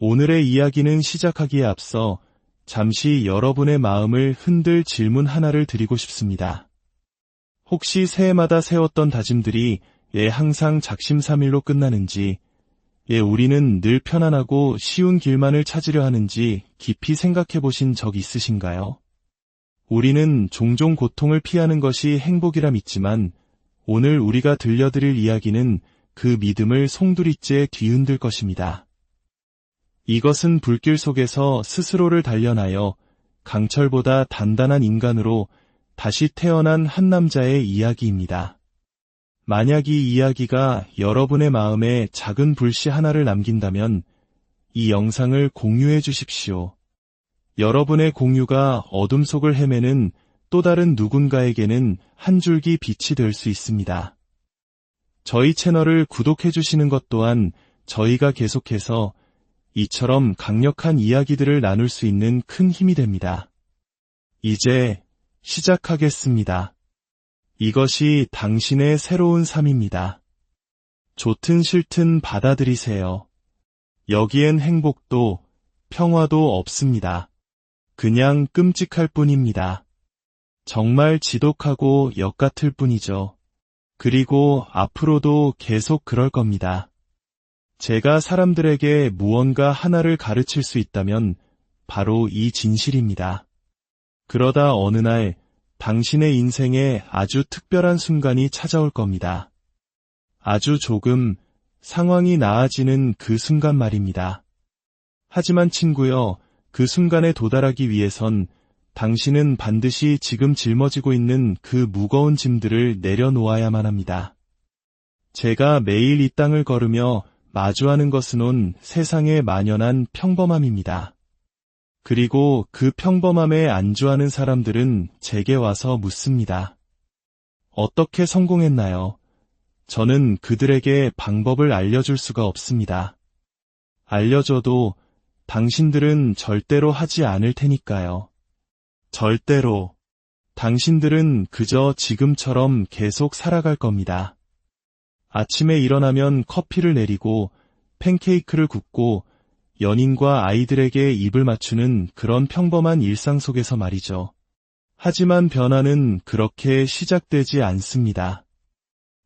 오늘의 이야기는 시작하기에 앞서 잠시 여러분의 마음을 흔들 질문 하나를 드리고 싶습니다. 혹시 새해마다 세웠던 다짐들이 항상 작심삼일로 끝나는지, 우리는 늘 편안하고 쉬운 길만을 찾으려 하는지 깊이 생각해 보신 적 있으신가요? 우리는 종종 고통을 피하는 것이 행복이라 믿지만 오늘 우리가 들려드릴 이야기는 그 믿음을 송두리째 뒤흔들 것입니다. 이것은 불길 속에서 스스로를 단련하여 강철보다 단단한 인간으로 다시 태어난 한 남자의 이야기입니다. 만약 이 이야기가 여러분의 마음에 작은 불씨 하나를 남긴다면 이 영상을 공유해 주십시오. 여러분의 공유가 어둠 속을 헤매는 또 다른 누군가에게는 한 줄기 빛이 될 수 있습니다. 저희 채널을 구독해 주시는 것 또한 저희가 계속해서 이처럼 강력한 이야기들을 나눌 수 있는 큰 힘이 됩니다. 이제 시작하겠습니다. 이것이 당신의 새로운 삶입니다. 좋든 싫든 받아들이세요. 여기엔 행복도 평화도 없습니다. 그냥 끔찍할 뿐입니다. 정말 지독하고 역같을 뿐이죠. 그리고 앞으로도 계속 그럴 겁니다. 제가 사람들에게 무언가 하나를 가르칠 수 있다면 바로 이 진실입니다. 그러다 어느 날 당신의 인생에 아주 특별한 순간이 찾아올 겁니다. 아주 조금 상황이 나아지는 그 순간 말입니다. 하지만 친구여, 그 순간에 도달하기 위해선 당신은 반드시 지금 짊어지고 있는 그 무거운 짐들을 내려놓아야만 합니다. 제가 매일 이 땅을 걸으며 마주하는 것은 세상의 만연한 평범함입니다. 그리고 그 평범함에 안주하는 사람들은 제게 와서 묻습니다. 어떻게 성공했나요? 저는 그들에게 방법을 알려줄 수가 없습니다. 알려줘도 당신들은 절대로 하지 않을 테니까요. 절대로. 당신들은 그저 지금처럼 계속 살아갈 겁니다. 아침에 일어나면 커피를 내리고 팬케이크를 굽고 연인과 아이들에게 입을 맞추는 그런 평범한 일상 속에서 말이죠. 하지만 변화는 그렇게 시작되지 않습니다.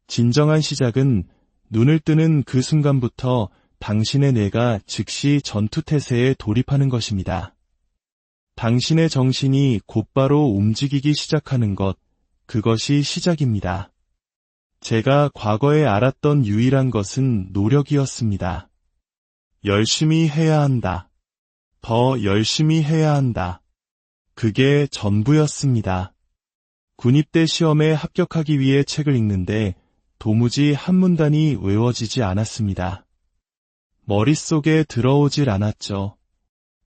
진정한 시작은 눈을 뜨는 그 순간부터 당신의 뇌가 즉시 전투태세에 돌입하는 것입니다. 당신의 정신이 곧바로 움직이기 시작하는 것, 그것이 시작입니다. 제가 과거에 알았던 유일한 것은 노력이었습니다. 열심히 해야 한다. 더 열심히 해야 한다. 그게 전부였습니다. 군입대 시험에 합격하기 위해 책을 읽는데 도무지 한 문단이 외워지지 않았습니다. 머릿속에 들어오질 않았죠.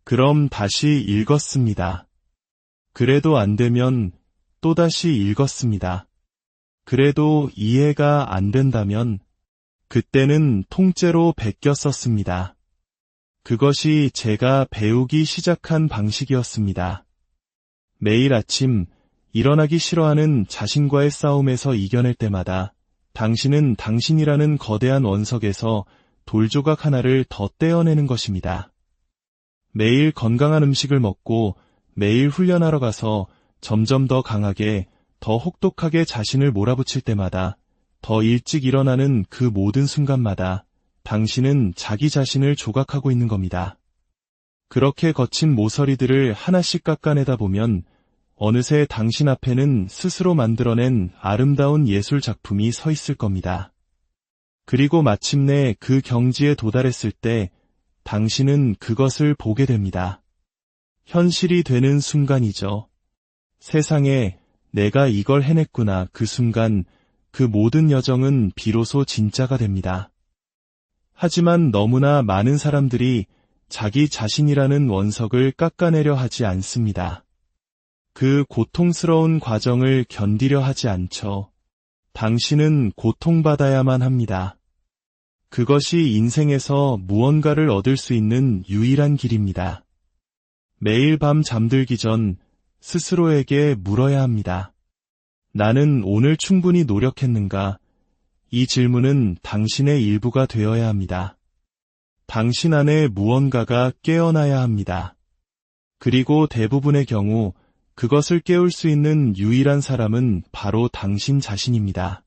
그럼 다시 읽었습니다. 그래도 안 되면 또다시 읽었습니다. 그래도 이해가 안 된다면 그때는 통째로 베껴 썼습니다. 그것이 제가 배우기 시작한 방식이었습니다. 매일 아침 일어나기 싫어하는 자신과의 싸움에서 이겨낼 때마다 당신은 당신이라는 거대한 원석에서 돌조각 하나를 더 떼어내는 것입니다. 매일 건강한 음식을 먹고 매일 훈련하러 가서 점점 더 강하게, 더 혹독하게 자신을 몰아붙일 때마다, 더 일찍 일어나는 그 모든 순간마다 당신은 자기 자신을 조각하고 있는 겁니다. 그렇게 거친 모서리들을 하나씩 깎아내다 보면 어느새 당신 앞에는 스스로 만들어낸 아름다운 예술 작품이 서 있을 겁니다. 그리고 마침내 그 경지에 도달했을 때 당신은 그것을 보게 됩니다. 현실이 되는 순간이죠. 세상에 내가 이걸 해냈구나. 그 순간 그 모든 여정은 비로소 진짜가 됩니다. 하지만 너무나 많은 사람들이 자기 자신이라는 원석을 깎아내려 하지 않습니다. 그 고통스러운 과정을 견디려 하지 않죠. 당신은 고통받아야만 합니다. 그것이 인생에서 무언가를 얻을 수 있는 유일한 길입니다. 매일 밤 잠들기 전 스스로에게 물어야 합니다. 나는 오늘 충분히 노력했는가? 이 질문은 당신의 일부가 되어야 합니다. 당신 안에 무언가가 깨어나야 합니다. 그리고 대부분의 경우 그것을 깨울 수 있는 유일한 사람은 바로 당신 자신입니다.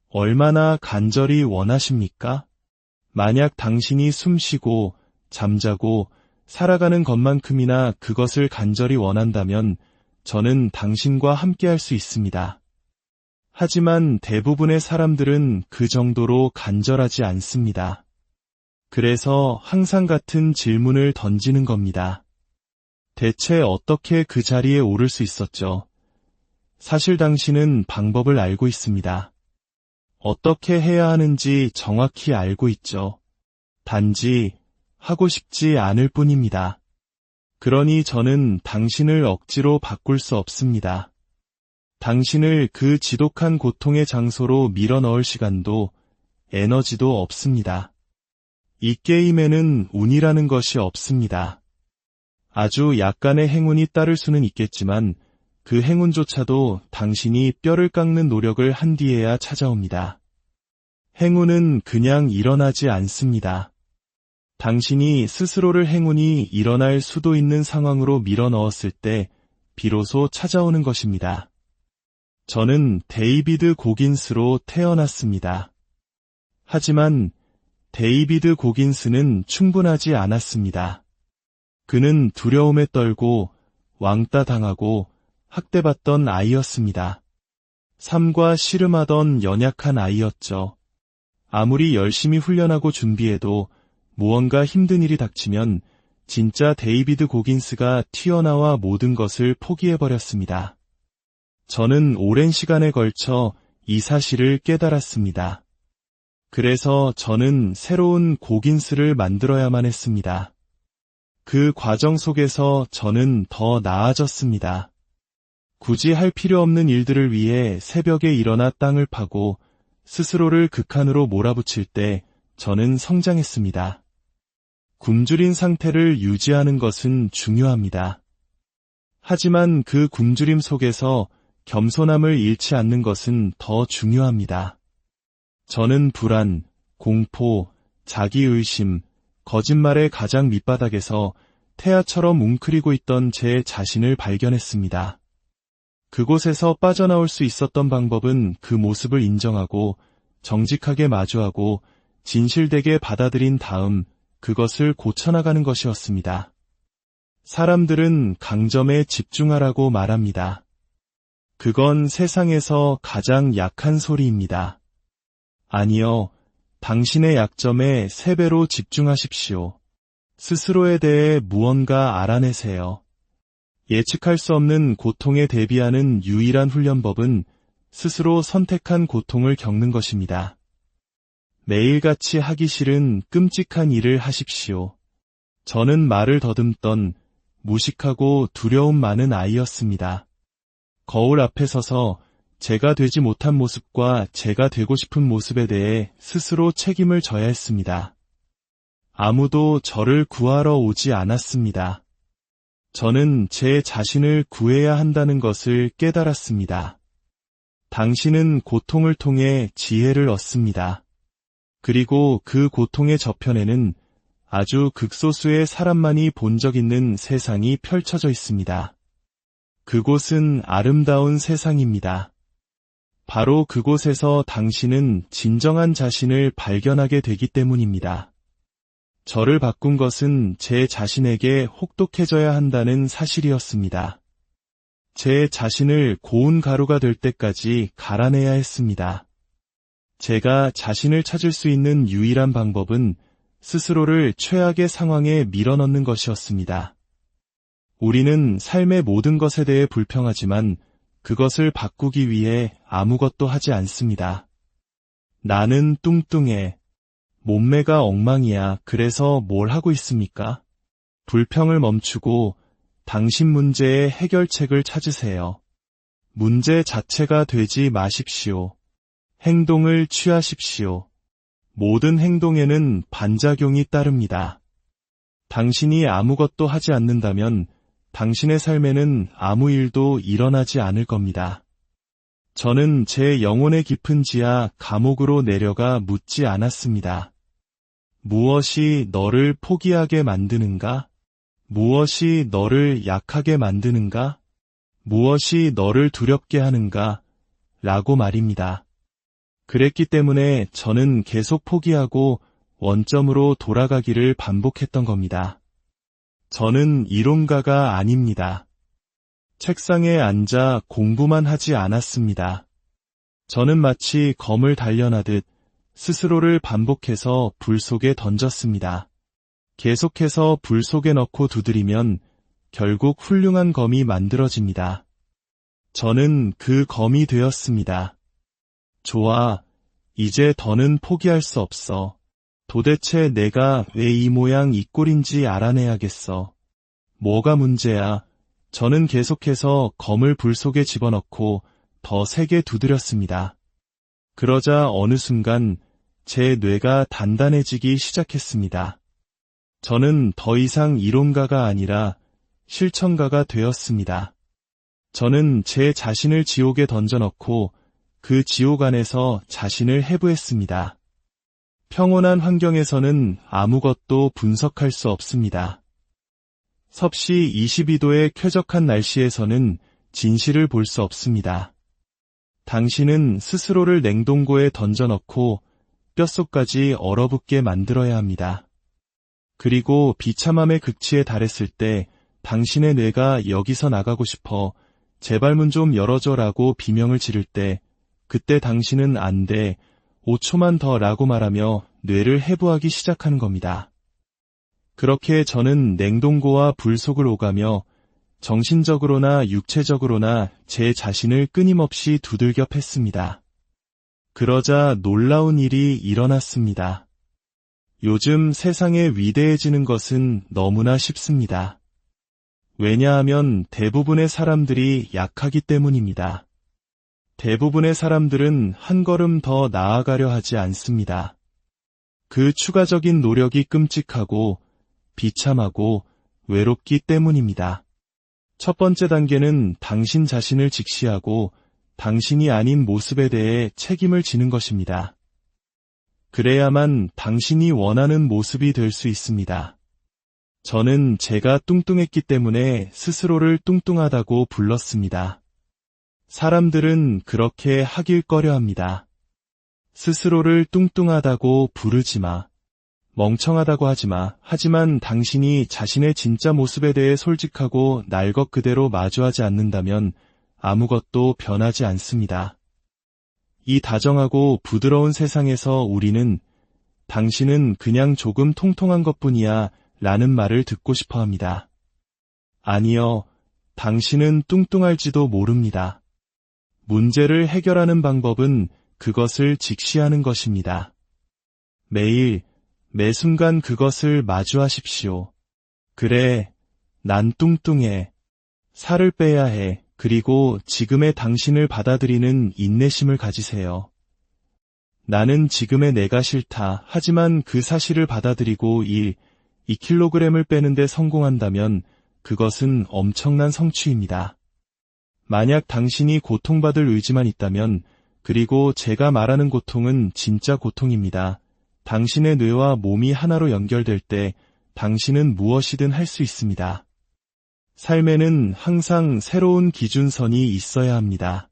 얼마나 간절히 원하십니까? 만약 당신이 숨쉬고 잠자고 살아가는 것만큼이나 그것을 간절히 원한다면 저는 당신과 함께할 수 있습니다. 하지만 대부분의 사람들은 그 정도로 간절하지 않습니다. 그래서 항상 같은 질문을 던지는 겁니다. 대체 어떻게 그 자리에 오를 수 있었죠? 사실 당신은 방법을 알고 있습니다. 어떻게 해야 하는지 정확히 알고 있죠. 단지 하고 싶지 않을 뿐입니다. 그러니 저는 당신을 억지로 바꿀 수 없습니다. 당신을 그 지독한 고통의 장소로 밀어넣을 시간도 에너지도 없습니다. 이 게임에는 운이라는 것이 없습니다. 아주 약간의 행운이 따를 수는 있겠지만 그 행운조차도 당신이 뼈를 깎는 노력을 한 뒤에야 찾아옵니다. 행운은 그냥 일어나지 않습니다. 당신이 스스로를 행운이 일어날 수도 있는 상황으로 밀어넣었을 때 비로소 찾아오는 것입니다. 저는 데이비드 고긴스로 태어났습니다. 하지만 데이비드 고긴스는 충분하지 않았습니다. 그는 두려움에 떨고 왕따 당하고 학대받던 아이였습니다. 삶과 씨름하던 연약한 아이였죠. 아무리 열심히 훈련하고 준비해도 무언가 힘든 일이 닥치면 진짜 데이비드 고긴스가 튀어나와 모든 것을 포기해버렸습니다. 저는 오랜 시간에 걸쳐 이 사실을 깨달았습니다. 그래서 저는 새로운 고긴스를 만들어야만 했습니다. 그 과정 속에서 저는 더 나아졌습니다. 굳이 할 필요 없는 일들을 위해 새벽에 일어나 땅을 파고 스스로를 극한으로 몰아붙일 때 저는 성장했습니다. 굶주린 상태를 유지하는 것은 중요합니다. 하지만 그 굶주림 속에서 겸손함을 잃지 않는 것은 더 중요합니다. 저는 불안, 공포, 자기의심, 거짓말의 가장 밑바닥에서 태아처럼 웅크리고 있던 제 자신을 발견했습니다. 그곳에서 빠져나올 수 있었던 방법은 그 모습을 인정하고 정직하게 마주하고 진실되게 받아들인 다음 그것을 고쳐나가는 것이었습니다. 사람들은 강점에 집중하라고 말합니다. 그건 세상에서 가장 약한 소리입니다. 아니요. 당신의 약점에 3배로 집중하십시오. 스스로에 대해 무언가 알아내세요. 예측할 수 없는 고통에 대비하는 유일한 훈련법은 스스로 선택한 고통을 겪는 것입니다. 매일같이 하기 싫은 끔찍한 일을 하십시오. 저는 말을 더듬던 무식하고 두려움 많은 아이였습니다. 거울 앞에 서서 제가 되지 못한 모습과 제가 되고 싶은 모습에 대해 스스로 책임을 져야 했습니다. 아무도 저를 구하러 오지 않았습니다. 저는 제 자신을 구해야 한다는 것을 깨달았습니다. 당신은 고통을 통해 지혜를 얻습니다. 그리고 그 고통의 저편에는 아주 극소수의 사람만이 본 적 있는 세상이 펼쳐져 있습니다. 그곳은 아름다운 세상입니다. 바로 그곳에서 당신은 진정한 자신을 발견하게 되기 때문입니다. 저를 바꾼 것은 제 자신에게 혹독해져야 한다는 사실이었습니다. 제 자신을 고운 가루가 될 때까지 갈아내야 했습니다. 제가 자신을 찾을 수 있는 유일한 방법은 스스로를 최악의 상황에 밀어넣는 것이었습니다. 우리는 삶의 모든 것에 대해 불평하지만 그것을 바꾸기 위해 아무것도 하지 않습니다. 나는 뚱뚱해. 몸매가 엉망이야. 그래서 뭘 하고 있습니까? 불평을 멈추고 당신 문제의 해결책을 찾으세요. 문제 자체가 되지 마십시오. 행동을 취하십시오. 모든 행동에는 반작용이 따릅니다. 당신이 아무것도 하지 않는다면 당신의 삶에는 아무 일도 일어나지 않을 겁니다. 저는 제 영혼의 깊은 지하 감옥으로 내려가 묻지 않았습니다. 무엇이 너를 포기하게 만드는가? 무엇이 너를 약하게 만드는가? 무엇이 너를 두렵게 하는가? 라고 말입니다. 그랬기 때문에 저는 계속 포기하고 원점으로 돌아가기를 반복했던 겁니다. 저는 이론가가 아닙니다. 책상에 앉아 공부만 하지 않았습니다. 저는 마치 검을 단련하듯 스스로를 반복해서 불 속에 던졌습니다. 계속해서 불 속에 넣고 두드리면 결국 훌륭한 검이 만들어집니다. 저는 그 검이 되었습니다. 좋아, 이제 더는 포기할 수 없어. 도대체 내가 왜 이 모양 이 꼴인지 알아내야겠어. 뭐가 문제야? 저는 계속해서 검을 불 속에 집어넣고 더 세게 두드렸습니다. 그러자 어느 순간 제 뇌가 단단해지기 시작했습니다. 저는 더 이상 이론가가 아니라 실천가가 되었습니다. 저는 제 자신을 지옥에 던져넣고 그 지옥 안에서 자신을 해부했습니다. 평온한 환경에서는 아무것도 분석할 수 없습니다. 섭씨 22도의 쾌적한 날씨에서는 진실을 볼 수 없습니다. 당신은 스스로를 냉동고에 던져넣고 뼛속까지 얼어붙게 만들어야 합니다. 그리고 비참함의 극치에 달했을 때 당신의 뇌가 여기서 나가고 싶어 제발 문 좀 열어줘라고 비명을 지를 때 그때 당신은 안 돼, 5초만 더 라고 말하며 뇌를 해부하기 시작하는 겁니다. 그렇게 저는 냉동고와 불 속을 오가며 정신적으로나 육체적으로나 제 자신을 끊임없이 두들겨 팼습니다. 그러자 놀라운 일이 일어났습니다. 요즘 세상에 위대해지는 것은 너무나 쉽습니다. 왜냐하면 대부분의 사람들이 약하기 때문입니다. 대부분의 사람들은 한 걸음 더 나아가려 하지 않습니다. 그 추가적인 노력이 끔찍하고 비참하고 외롭기 때문입니다. 첫 번째 단계는 당신 자신을 직시하고 당신이 아닌 모습에 대해 책임을 지는 것입니다. 그래야만 당신이 원하는 모습이 될 수 있습니다. 저는 제가 뚱뚱했기 때문에 스스로를 뚱뚱하다고 불렀습니다. 사람들은 그렇게 하길 꺼려합니다. 스스로를 뚱뚱하다고 부르지 마. 멍청하다고 하지 마. 하지만 당신이 자신의 진짜 모습에 대해 솔직하고 날 것 그대로 마주하지 않는다면 아무것도 변하지 않습니다. 이 다정하고 부드러운 세상에서 우리는 당신은 그냥 조금 통통한 것뿐이야 라는 말을 듣고 싶어 합니다. 아니요, 당신은 뚱뚱할지도 모릅니다. 문제를 해결하는 방법은 그것을 직시하는 것입니다. 매일, 매 순간 그것을 마주하십시오. 그래, 난 뚱뚱해. 살을 빼야 해. 그리고 지금의 당신을 받아들이는 인내심을 가지세요. 나는 지금의 내가 싫다. 하지만 그 사실을 받아들이고 2kg을 빼는데 성공한다면 그것은 엄청난 성취입니다. 만약 당신이 고통받을 의지만 있다면, 그리고 제가 말하는 고통은 진짜 고통입니다. 당신의 뇌와 몸이 하나로 연결될 때 당신은 무엇이든 할 수 있습니다. 삶에는 항상 새로운 기준선이 있어야 합니다.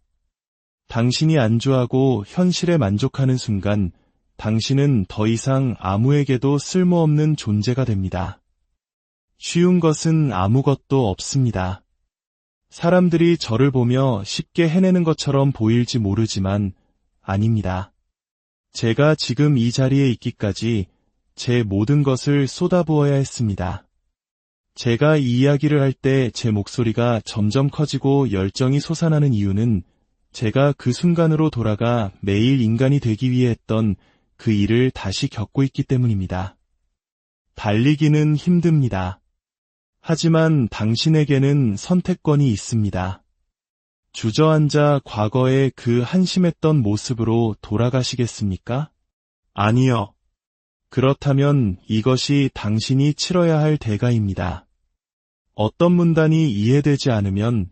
당신이 안주하고 현실에 만족하는 순간 당신은 더 이상 아무에게도 쓸모없는 존재가 됩니다. 쉬운 것은 아무것도 없습니다. 사람들이 저를 보며 쉽게 해내는 것처럼 보일지 모르지만 아닙니다. 제가 지금 이 자리에 있기까지 제 모든 것을 쏟아부어야 했습니다. 제가 이 이야기를 할 때 제 목소리가 점점 커지고 열정이 솟아나는 이유는 제가 그 순간으로 돌아가 매일 인간이 되기 위해 했던 그 일을 다시 겪고 있기 때문입니다. 달리기는 힘듭니다. 하지만 당신에게는 선택권이 있습니다. 주저앉아 과거의 그 한심했던 모습으로 돌아가시겠습니까? 아니요. 그렇다면 이것이 당신이 치러야 할 대가입니다. 어떤 문단이 이해되지 않으면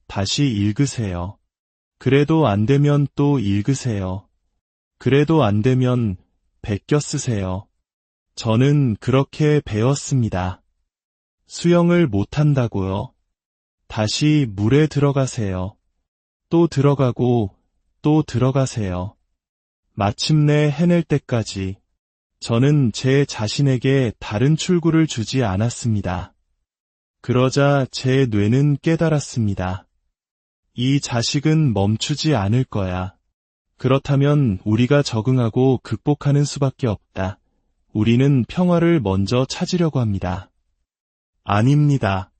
다시 읽으세요. 그래도 안 되면 또 읽으세요. 그래도 안 되면 베껴 쓰세요. 저는 그렇게 배웠습니다. 수영을 못한다고요? 다시 물에 들어가세요. 또 들어가고 또 들어가세요. 마침내 해낼 때까지 저는 제 자신에게 다른 출구를 주지 않았습니다. 그러자 제 뇌는 깨달았습니다. 이 자식은 멈추지 않을 거야. 그렇다면 우리가 적응하고 극복하는 수밖에 없다. 우리는 평화를 먼저 찾으려고 합니다. 아닙니다.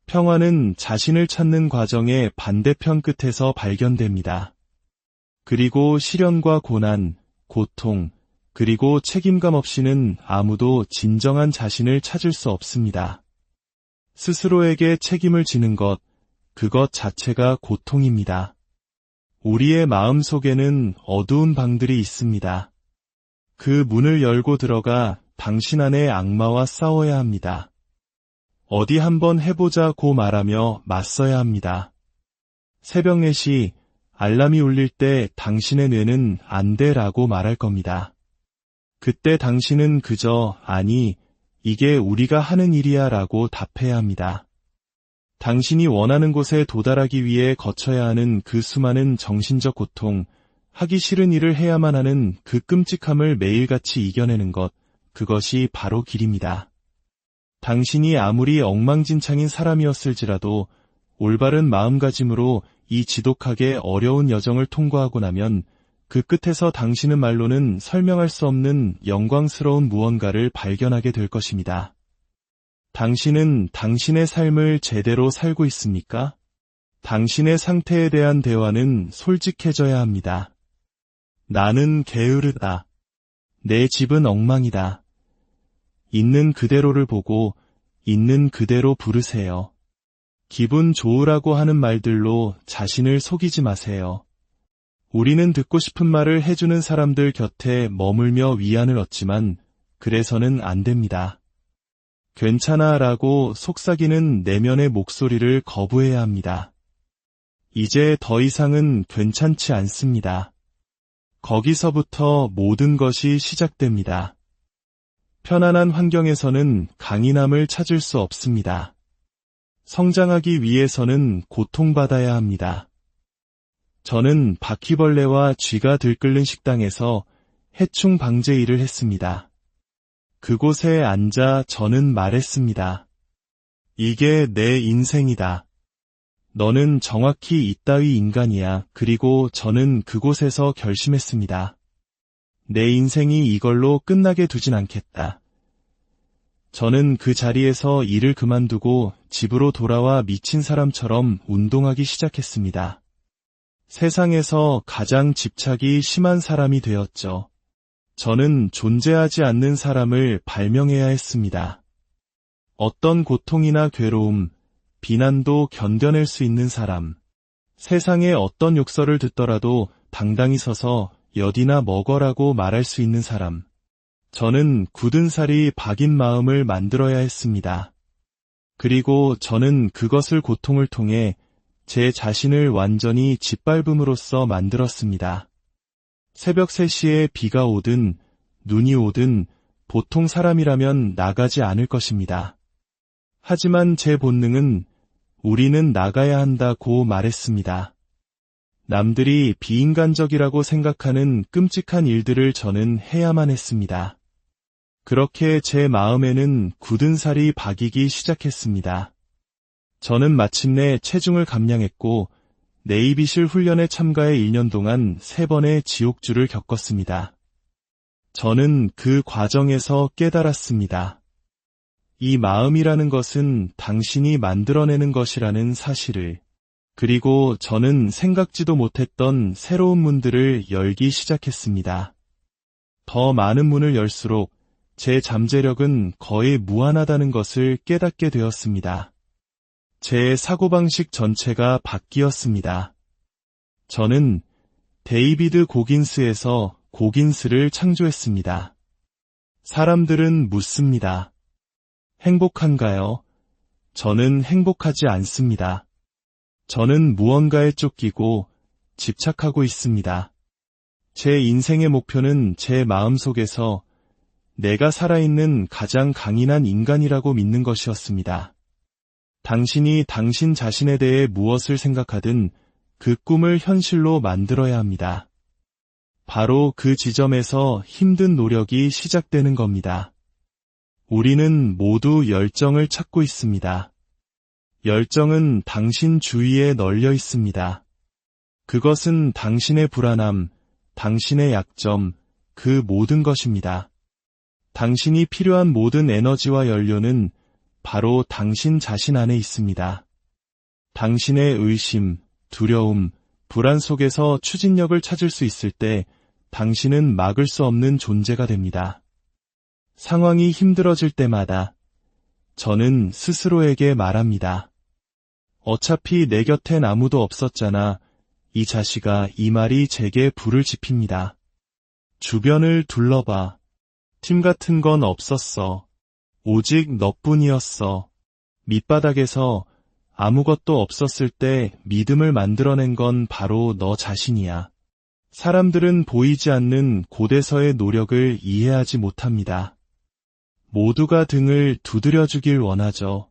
평화는 자신을 찾는 과정의 반대편 끝에서 발견됩니다. 그리고 시련과 고난, 고통, 그리고 책임감 없이는 아무도 진정한 자신을 찾을 수 없습니다. 스스로에게 책임을 지는 것, 그것 자체가 고통입니다. 우리의 마음 속에는 어두운 방들이 있습니다. 그 문을 열고 들어가 당신 안의 악마와 싸워야 합니다. 어디 한번 해보자고 말하며 맞서야 합니다. 새벽 4시 알람이 울릴 때 당신의 뇌는 안 돼라고 말할 겁니다. 그때 당신은 그저 아니, 이게 우리가 하는 일이야 라고 답해야 합니다. 당신이 원하는 곳에 도달하기 위해 거쳐야 하는 그 수많은 정신적 고통, 하기 싫은 일을 해야만 하는 그 끔찍함을 매일같이 이겨내는 것, 그것이 바로 길입니다. 당신이 아무리 엉망진창인 사람이었을지라도 올바른 마음가짐으로 이 지독하게 어려운 여정을 통과하고 나면 그 끝에서 당신은 말로는 설명할 수 없는 영광스러운 무언가를 발견하게 될 것입니다. 당신은 당신의 삶을 제대로 살고 있습니까? 당신의 상태에 대한 대화는 솔직해져야 합니다. 나는 게으르다. 내 집은 엉망이다. 있는 그대로를 보고 있는 그대로 부르세요. 기분 좋으라고 하는 말들로 자신을 속이지 마세요. 우리는 듣고 싶은 말을 해주는 사람들 곁에 머물며 위안을 얻지만 그래서는 안 됩니다. 괜찮아 라고 속삭이는 내면의 목소리를 거부해야 합니다. 이제 더 이상은 괜찮지 않습니다. 거기서부터 모든 것이 시작됩니다. 편안한 환경에서는 강인함을 찾을 수 없습니다. 성장하기 위해서는 고통받아야 합니다. 저는 바퀴벌레와 쥐가 들끓는 식당에서 해충 방제 일을 했습니다. 그곳에 앉아 저는 말했습니다. 이게 내 인생이다. 너는 정확히 이따위 인간이야. 그리고 저는 그곳에서 결심했습니다. 내 인생이 이걸로 끝나게 두진 않겠다. 저는 그 자리에서 일을 그만두고 집으로 돌아와 미친 사람처럼 운동하기 시작했습니다. 세상에서 가장 집착이 심한 사람이 되었죠. 저는 존재하지 않는 사람을 발명해야 했습니다. 어떤 고통이나 괴로움, 비난도 견뎌낼 수 있는 사람. 세상의 어떤 욕설을 듣더라도 당당히 서서 여디나 먹어라고 말할 수 있는 사람. 저는 굳은 살이 박인 마음을 만들어야 했습니다. 그리고 저는 그것을 고통을 통해 제 자신을 완전히 짓밟음으로써 만들었습니다. 새벽 3시에 비가 오든 눈이 오든 보통 사람이라면 나가지 않을 것입니다. 하지만 제 본능은 우리는 나가야 한다고 말했습니다. 남들이 비인간적이라고 생각하는 끔찍한 일들을 저는 해야만 했습니다. 그렇게 제 마음에는 굳은 살이 박이기 시작했습니다. 저는 마침내 체중을 감량했고 네이비실 훈련에 참가해 1년 동안 3번의 지옥주를 겪었습니다. 저는 그 과정에서 깨달았습니다. 이 마음이라는 것은 당신이 만들어내는 것이라는 사실을, 그리고 저는 생각지도 못했던 새로운 문들을 열기 시작했습니다. 더 많은 문을 열수록 제 잠재력은 거의 무한하다는 것을 깨닫게 되었습니다. 제 사고방식 전체가 바뀌었습니다. 저는 데이비드 고긴스에서 고긴스를 창조했습니다. 사람들은 묻습니다. 행복한가요? 저는 행복하지 않습니다. 저는 무언가에 쫓기고 집착하고 있습니다. 제 인생의 목표는 제 마음속에서 내가 살아있는 가장 강인한 인간이라고 믿는 것이었습니다. 당신이 당신 자신에 대해 무엇을 생각하든 그 꿈을 현실로 만들어야 합니다. 바로 그 지점에서 힘든 노력이 시작되는 겁니다. 우리는 모두 열정을 찾고 있습니다. 열정은 당신 주위에 널려 있습니다. 그것은 당신의 불안함, 당신의 약점, 그 모든 것입니다. 당신이 필요한 모든 에너지와 연료는 바로 당신 자신 안에 있습니다. 당신의 의심, 두려움, 불안 속에서 추진력을 찾을 수 있을 때 당신은 막을 수 없는 존재가 됩니다. 상황이 힘들어질 때마다 저는 스스로에게 말합니다. 어차피 내 곁엔 아무도 없었잖아. 이 자식아, 이 말이 제게 불을 지핍니다. 주변을 둘러봐. 팀 같은 건 없었어. 오직 너뿐이었어. 밑바닥에서 아무것도 없었을 때 믿음을 만들어낸 건 바로 너 자신이야. 사람들은 보이지 않는 곳에서의 노력을 이해하지 못합니다. 모두가 등을 두드려주길 원하죠.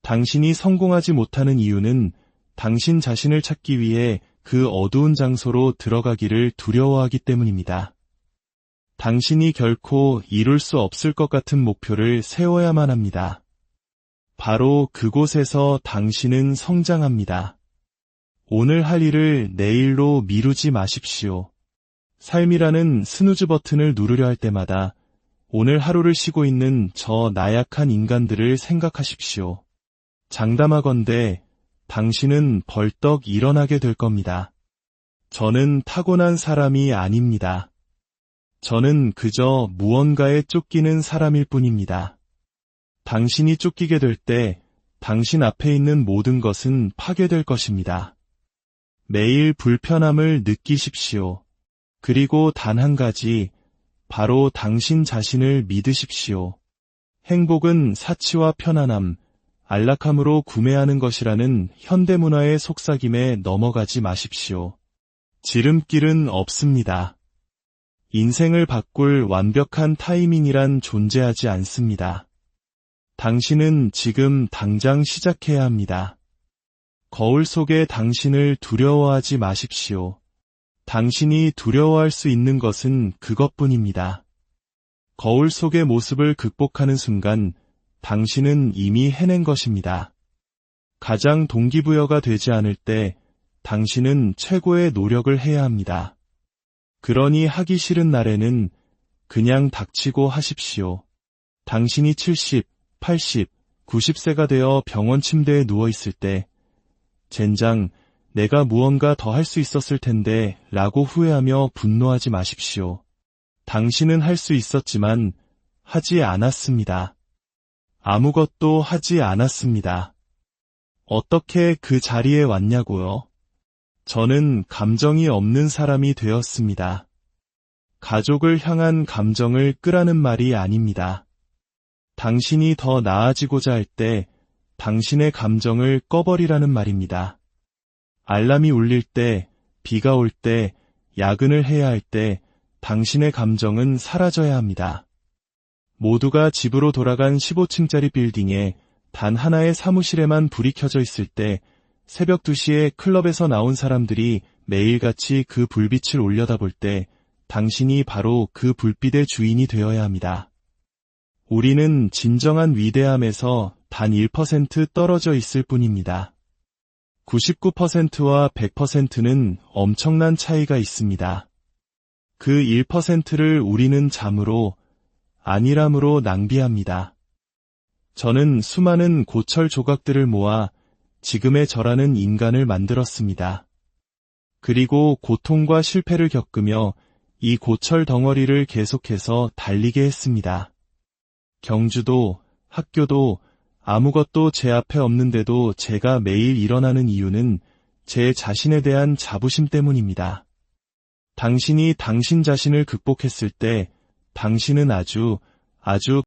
당신이 성공하지 못하는 이유는 당신 자신을 찾기 위해 그 어두운 장소로 들어가기를 두려워하기 때문입니다. 당신이 결코 이룰 수 없을 것 같은 목표를 세워야만 합니다. 바로 그곳에서 당신은 성장합니다. 오늘 할 일을 내일로 미루지 마십시오. 삶이라는 스누즈 버튼을 누르려 할 때마다 오늘 하루를 쉬고 있는 저 나약한 인간들을 생각하십시오. 장담하건대 당신은 벌떡 일어나게 될 겁니다. 저는 타고난 사람이 아닙니다. 저는 그저 무언가에 쫓기는 사람일 뿐입니다. 당신이 쫓기게 될 때 당신 앞에 있는 모든 것은 파괴될 것입니다. 매일 불편함을 느끼십시오. 그리고 단 한 가지, 바로 당신 자신을 믿으십시오. 행복은 사치와 편안함, 안락함으로 구매하는 것이라는 현대문화의 속삭임에 넘어가지 마십시오. 지름길은 없습니다. 인생을 바꿀 완벽한 타이밍이란 존재하지 않습니다. 당신은 지금 당장 시작해야 합니다. 거울 속의 당신을 두려워하지 마십시오. 당신이 두려워할 수 있는 것은 그것뿐입니다. 거울 속의 모습을 극복하는 순간 당신은 이미 해낸 것입니다. 가장 동기부여가 되지 않을 때 당신은 최고의 노력을 해야 합니다. 그러니 하기 싫은 날에는 그냥 닥치고 하십시오. 당신이 70, 80, 90세가 되어 병원 침대에 누워있을 때 젠장, 내가 무언가 더 할 수 있었을 텐데 라고 후회하며 분노하지 마십시오. 당신은 할 수 있었지만 하지 않았습니다. 아무것도 하지 않았습니다. 어떻게 그 자리에 왔냐고요? 저는 감정이 없는 사람이 되었습니다. 가족을 향한 감정을 끄라는 말이 아닙니다. 당신이 더 나아지고자 할 때 당신의 감정을 꺼버리라는 말입니다. 알람이 울릴 때, 비가 올 때, 야근을 해야 할 때 당신의 감정은 사라져야 합니다. 모두가 집으로 돌아간 15층짜리 빌딩에 단 하나의 사무실에만 불이 켜져 있을 때 새벽 2시에 클럽에서 나온 사람들이 매일같이 그 불빛을 올려다볼 때 당신이 바로 그 불빛의 주인이 되어야 합니다. 우리는 진정한 위대함에서 단 1% 떨어져 있을 뿐입니다. 99%와 100%는 엄청난 차이가 있습니다. 그 1%를 우리는 잠으로, 안일함으로 낭비합니다. 저는 수많은 고철 조각들을 모아 지금의 저라는 인간을 만들었습니다. 그리고 고통과 실패를 겪으며 이 고철 덩어리를 계속해서 달리게 했습니다. 경주도, 학교도, 아무것도 제 앞에 없는데도 제가 매일 일어나는 이유는 제 자신에 대한 자부심 때문입니다. 당신이 당신 자신을 극복했을 때 당신은 아주